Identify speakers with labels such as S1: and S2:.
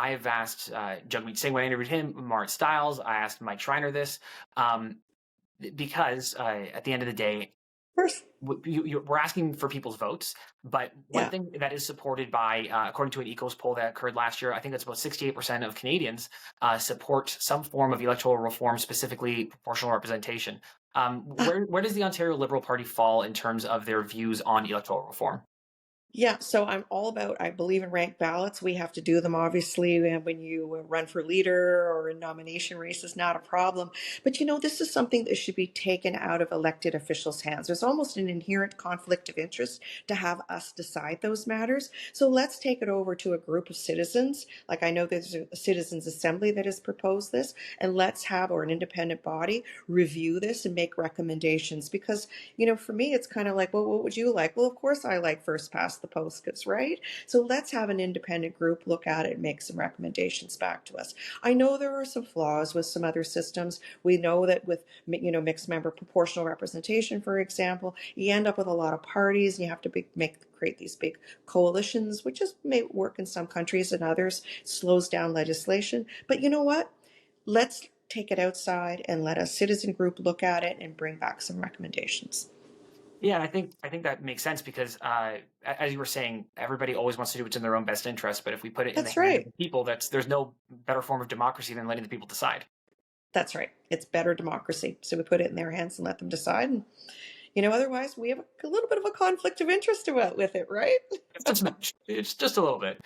S1: I've asked Jugmeat Singh when I interviewed him, Mart Stiles, I asked Mike Schreiner this, um, because at the end of the day,
S2: First,
S1: we're asking for people's votes, but one
S2: yeah.
S1: thing that is supported by, according to an Ecos poll that occurred last year, I think it's about 68% of Canadians support some form of electoral reform, specifically proportional representation. Where does the Ontario Liberal Party fall in terms of their views on electoral reform?
S2: Yeah, so I'm all about, I believe in ranked ballots. We have to do them, obviously, when you run for leader or a nomination race is not a problem. But this is something that should be taken out of elected officials' hands. There's almost an inherent conflict of interest to have us decide those matters. So let's take it over to a group of citizens. Like I know there's a citizens assembly that has proposed this, and let's have, or an independent body, review this and make recommendations. Because, for me, it's kind of like, well, what would you like? Well, of course I like first past the post, right? So let's have an independent group look at it and make some recommendations back to us. I know there are some flaws with some other systems. We know that with mixed member proportional representation, for example, you end up with a lot of parties and you have to create these big coalitions, which may work in some countries and others, slows down legislation. But you know what? Let's take it outside and let a citizen group look at it and bring back some recommendations.
S1: Yeah, and I think that makes sense because, as you were saying, everybody always wants to do what's in their own best interest. But if we put it in the
S2: That's
S1: hands of
S2: right.
S1: the people, there's no better form of democracy than letting the people decide.
S2: That's right. It's better democracy. So we put it in their hands and let them decide. And, otherwise we have a little bit of a conflict of interest about with it, right?
S1: It's just a little bit.